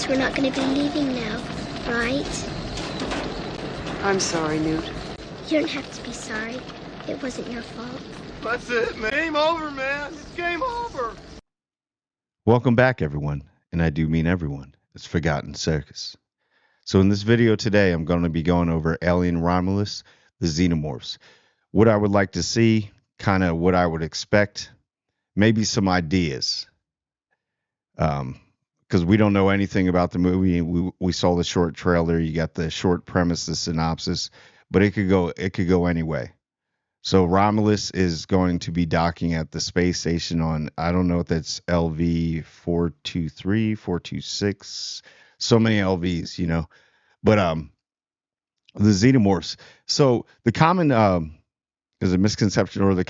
we're not going to be leaving now, right? I'm sorry, Newt. You don't have to be sorry. It wasn't your fault. That's it, man. Game over, man. It's game over. Welcome back, everyone. And I do mean everyone. It's Forgotten Circus. So in this video today, I'm going to be going over Alien Romulus, the Xenomorphs. What I would like to see, kind of what I would expect, maybe some ideas. Because we don't know anything about the movie. We saw the short trailer. You got the short premise, the synopsis, but it could go anyway. So Romulus is going to be docking at the space station on, I don't know if that's LV 423, 426, so many LVs, you know. But the Xenomorphs. So the common is a misconception, or the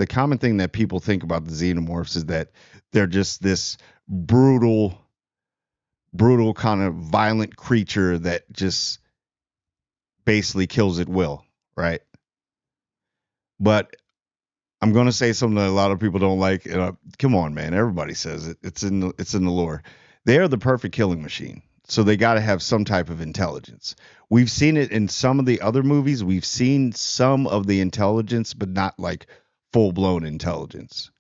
common thing that people think about the Xenomorphs is that they're just this brutal kind of violent creature that just basically kills at will, right? But I'm going to say something that a lot of people don't like. Come on, man. Everybody says it. It's in the lore. They are the perfect killing machine. So they got to have some type of intelligence. We've seen it in some of the other movies. We've seen some of the intelligence, but not like full-blown intelligence.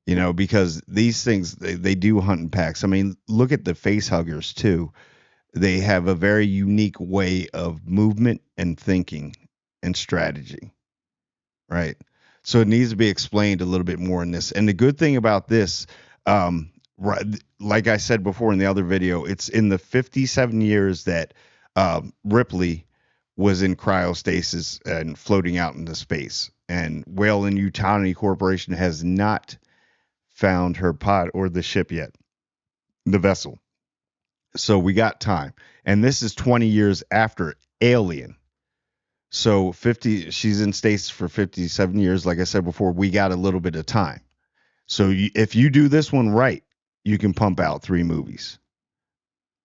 You know, because these things, they do hunt in packs. I mean, look at the face huggers, too. They have a very unique way of movement and thinking and strategy. Right. So it needs to be explained a little bit more in this. And the good thing about this, right, like I said before in the other video, it's in the 57 years that Ripley was in cryostasis and floating out into space. And Weyland-Yutani Corporation has not found her pod or the ship yet, the vessel. So we got time. And this is 20 years after Alien. So she's in stasis for 57 years. Like I said before, we got a little bit of time. So if you do this one right, you can pump out 3 movies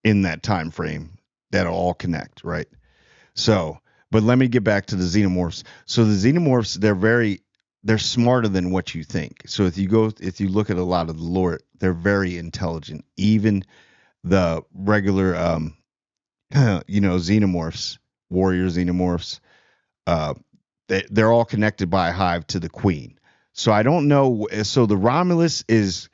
in that time frame that'll all connect, right? So, but let me get back to the Xenomorphs. So the Xenomorphs, they're smarter than what you think. So if you look at a lot of the lore, they're very intelligent. Even the regular, Xenomorphs, warrior Xenomorphs, they're all connected by a hive to the queen. So I don't know. So the Romulus is,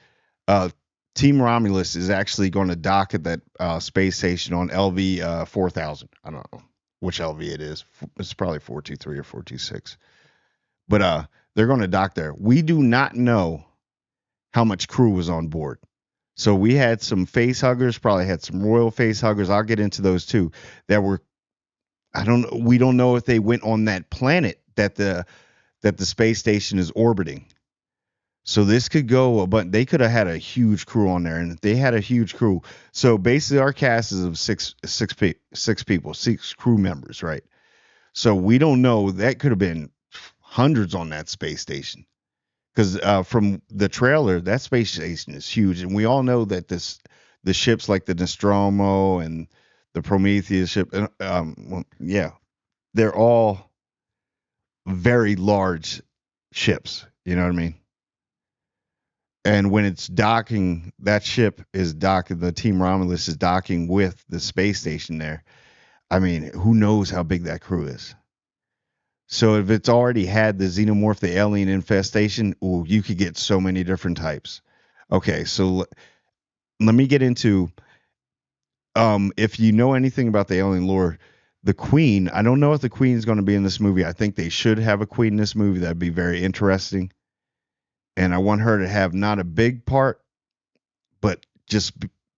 Team Romulus is actually going to dock at that space station on LV 4000. I don't know which LV it is. It's probably 423 or 426. But they're going to dock there. We do not know how much crew was on board. So we had some face huggers, probably had some royal face huggers. I'll get into those too. That were, we don't know if they went on that planet that the space station is orbiting. So this could go, but they could have had a huge crew on there, and they had a huge crew. So basically our cast is of six people, 6 crew members, right? So we don't know. That could have been hundreds on that space station. Because from the trailer, that space station is huge. And we all know that the ships like the Nostromo and the Prometheus ship, they're all very large ships. You know what I mean? And when it's docking, that ship is docking, the Team Romulus is docking with the space station there. I mean, who knows how big that crew is? So if it's already had the Xenomorph, the alien infestation, you could get so many different types. Okay, so let me get into, if you know anything about the alien lore, the queen, I don't know if the queen is going to be in this movie. I think they should have a queen in this movie. That'd be very interesting. And I want her to have not a big part, but just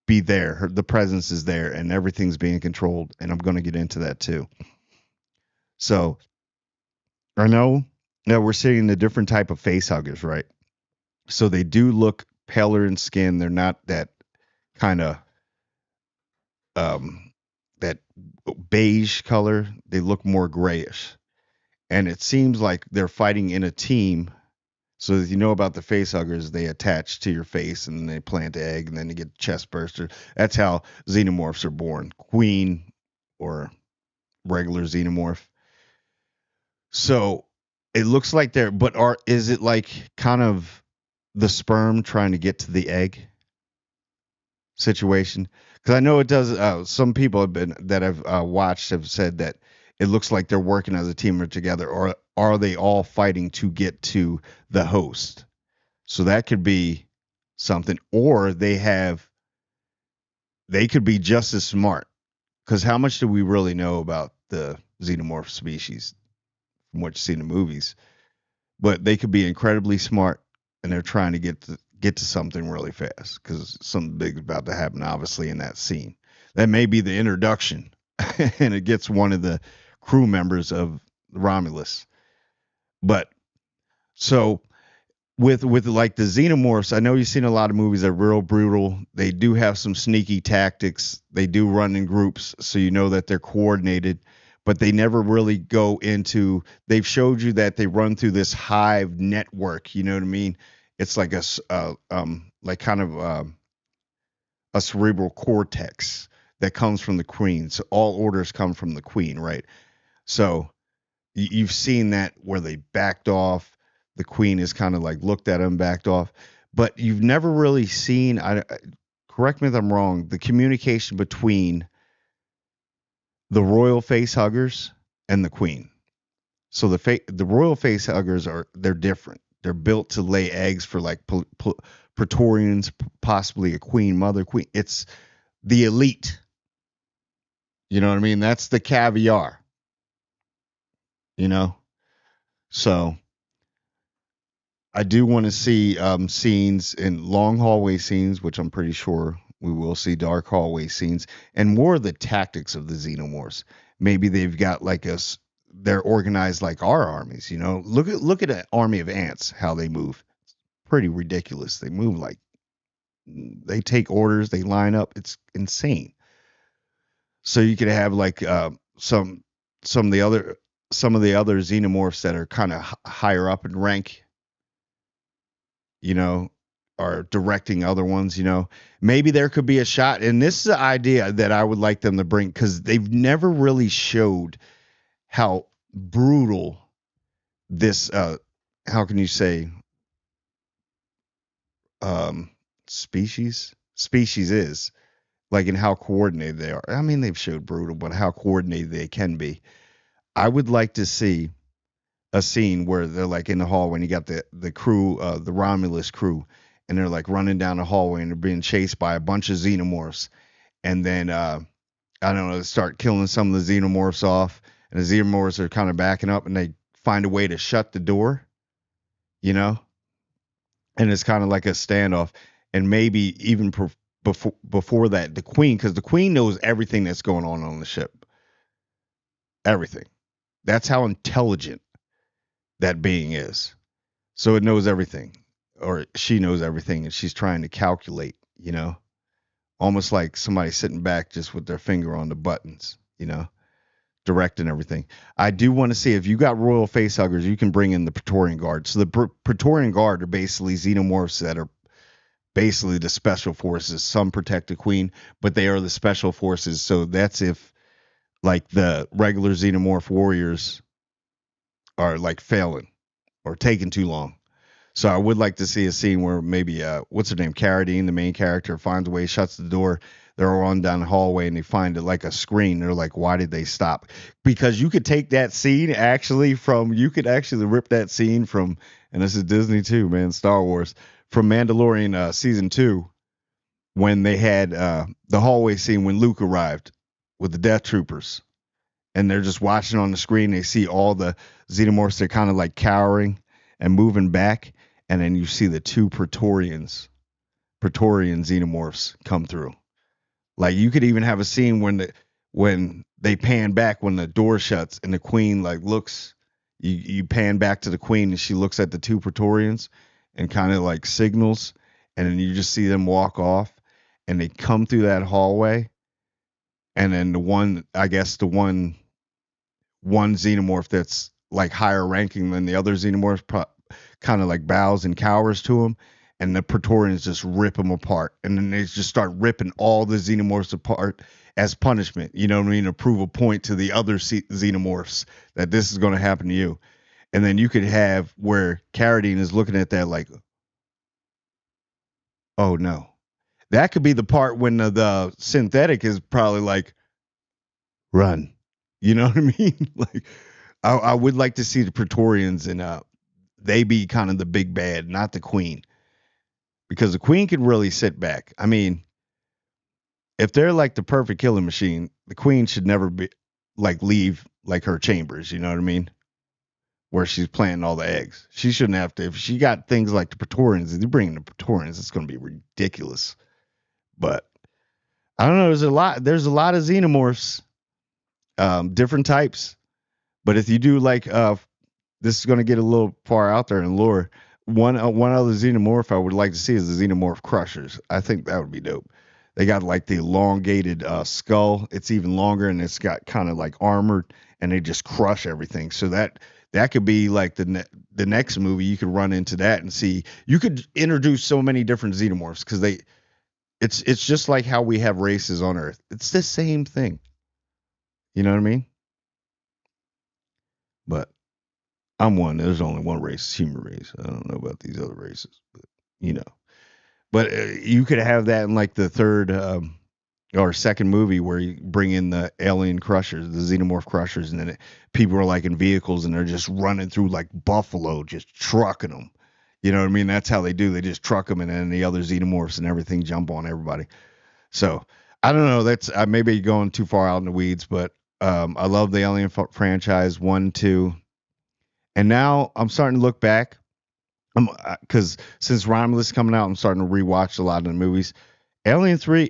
be there. The presence is there and everything's being controlled. And I'm going to get into that too. So I know that we're seeing the different type of face huggers, right? So they do look paler in skin. They're not that kind of that beige color. They look more grayish. And it seems like they're fighting in a team. So if you know about the face huggers, they attach to your face and they plant the egg and then they get chest burster. That's how Xenomorphs are born. Queen or regular Xenomorph. So it looks like they're, but is it like kind of the sperm trying to get to the egg situation? Because I know it does. Some people have been that I've watched have said that it looks like they're working as a team or together, or are they all fighting to get to the host? So that could be something, or they could be just as smart. Because how much do we really know about the xenomorph species from what you see in the movies? But they could be incredibly smart, and they're trying to get to something really fast because something big is about to happen, obviously, in that scene. That may be the introduction, and it gets one of the crew members of Romulus. But so with like the xenomorphs, I know you've seen a lot of movies that are real brutal. They do have some sneaky tactics. They do run in groups, so you know that they're coordinated, but they never really go into. They've showed you that they run through this hive network. You know what I mean? It's like like kind of a cerebral cortex that comes from the queen. So all orders come from the queen, right? So you've seen that where they backed off. The queen is kind of like looked at him, backed off, but you've never really seen. Correct me if I'm wrong. The communication between the royal face huggers and the queen. So the royal face huggers they're different. They're built to lay eggs for like Praetorians, possibly a queen, mother queen. It's the elite. You know what I mean? That's the caviar. You know, so I do want to see scenes in long hallway scenes, which I'm pretty sure we will see dark hallway scenes, and more of the tactics of the xenomorphs. Maybe they've got like they're organized like our armies. You know, look at an army of ants, how they move. Pretty ridiculous. They move like they take orders, they line up. It's insane. So you could have like some of the other some of the other xenomorphs that are kind of higher up in rank, you know, are directing other ones, you know. Maybe there could be a shot, and this is the idea that I would like them to bring because they've never really showed how brutal this how can you say um species is, like, and how coordinated they are. I mean, they've showed brutal, but how coordinated they can be. I would like to see a scene where they're like in the hall when you got the crew, the Romulus crew, and they're like running down the hallway and they're being chased by a bunch of xenomorphs, and then I don't know, they start killing some of the xenomorphs off, and the xenomorphs are kind of backing up, and they find a way to shut the door, you know, and it's kind of like a standoff, and maybe even before that, the queen, because the queen knows everything that's going on the ship, everything. That's how intelligent that being is. So it knows everything, or she knows everything, and she's trying to calculate, you know, almost like somebody sitting back just with their finger on the buttons, you know, directing everything. I do want to see if you got royal facehuggers, you can bring in the Praetorian Guard. So the Praetorian Guard are basically xenomorphs that are basically the special forces. Some protect the queen, but they are the special forces. So that's if like the regular xenomorph warriors are like failing or taking too long. So I would like to see a scene where maybe what's her name, Carradine, the main character, finds a way, shuts the door. They're on down the hallway and they find it like a screen. They're like, why did they stop? Because you could take that scene you could actually rip that scene from, and this is Disney too, man, Star Wars, from Mandalorian season 2, when they had the hallway scene when Luke arrived with the Death Troopers, and they're just watching on the screen. They see all the xenomorphs. They're kind of like cowering and moving back, and then you see the two Praetorian xenomorphs come through. Like you could even have a scene when they pan back when the door shuts and the queen like looks. You pan back to the queen and she looks at the two Praetorians and kind of like signals, and then you just see them walk off, and they come through that hallway, and then the one xenomorph that's like higher ranking than the other xenomorphs kind of like bows and cowers to him, and the Praetorians just rip them apart, and then they just start ripping all the xenomorphs apart as punishment. You know what I mean? To prove a point to the other xenomorphs that this is going to happen to you. And then you could have where Carradine is looking at that like, oh no. That could be the part when the synthetic is probably like, run. You know what I mean? Like, I would like to see the Praetorians and they be kind of the big bad, not the queen, because the queen could really sit back. I mean, if they're like the perfect killing machine, the queen should never be like leave like her chambers. You know what I mean? Where she's planting all the eggs. She shouldn't have to. If she got things like the Praetorians, if they're bringing the Praetorians, it's going to be ridiculous. But I don't know. There's a lot of xenomorphs, different types. But if you do like, this is going to get a little far out there in lore. One other xenomorph I would like to see is the xenomorph crushers. I think that would be dope. They got like the elongated skull. It's even longer and it's got kind of like armored, and they just crush everything. So that could be like the next movie. You could run into that and see. You could introduce so many different xenomorphs because it's just like how we have races on Earth. It's the same thing. You know what I mean? But I'm one. There's only one race, human race. I don't know about these other races, but you know. But you could have that in like the third or second movie where you bring in the alien crushers, the xenomorph crushers, and then people are like in vehicles and they're just running through like buffalo, just trucking them. You know what I mean? That's how they do. They just truck them, and then the other xenomorphs and everything jump on everybody. So I don't know. That's maybe going too far out in the weeds, but I love the Alien franchise 1, 2, and now I'm starting to look back. Because since Romulus is coming out, I'm starting to rewatch a lot of the movies. Alien 3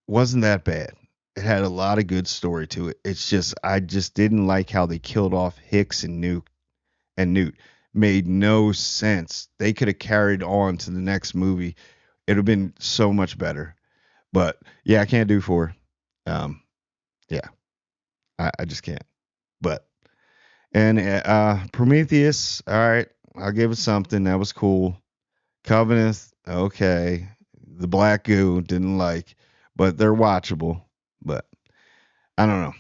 wasn't that bad. It had a lot of good story to it. It's just I just didn't like how they killed off Hicks and Newt. Made no sense. They could have carried on to the next movie. It would have been so much better. But yeah, I can't do 4. Yeah, I just can't. But and Prometheus, all right, I'll give it something. That was cool. Covenant, okay. The Black Goo, didn't like, but they're watchable. But I don't know.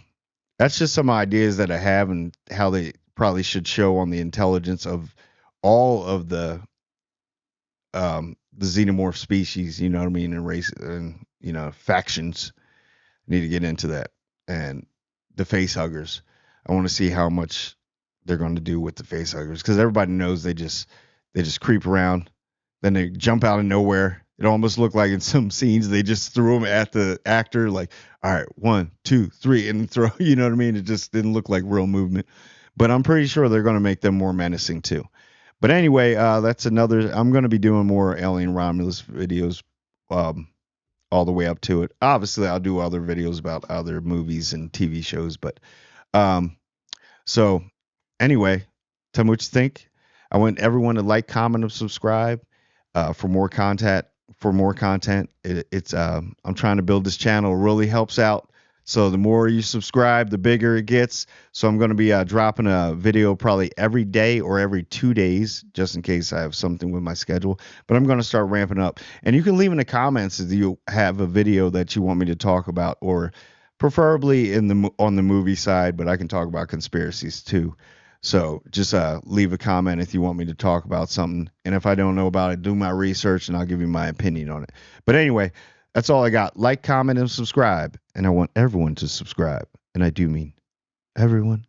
That's just some ideas that I have and how they probably should show on the intelligence of all of the xenomorph species, you know what I mean, and race and factions. Need to get into that. And the face huggers. I want to see how much they're going to do with the face huggers, because everybody knows they just creep around, then they jump out of nowhere. It almost looked like in some scenes they just threw them at the actor, like, all right, 1, 2, 3, and throw. You know what I mean? It just didn't look like real movement. But I'm pretty sure they're going to make them more menacing too. But anyway, that's another. I'm going to be doing more Alien Romulus videos, all the way up to it. Obviously, I'll do other videos about other movies and TV shows. But so anyway, tell me what you think. I want everyone to like, comment, and subscribe for more content. I'm trying to build this channel. It really helps out. So the more you subscribe, the bigger it gets. So I'm going to be dropping a video probably every day or every 2 days, just in case I have something with my schedule. But I'm going to start ramping up. And you can leave in the comments if you have a video that you want me to talk about, or preferably on the movie side, but I can talk about conspiracies too. So just leave a comment if you want me to talk about something. And if I don't know about it, do my research and I'll give you my opinion on it. But anyway, that's all I got. Like, comment, and subscribe. And I want everyone to subscribe. And I do mean everyone.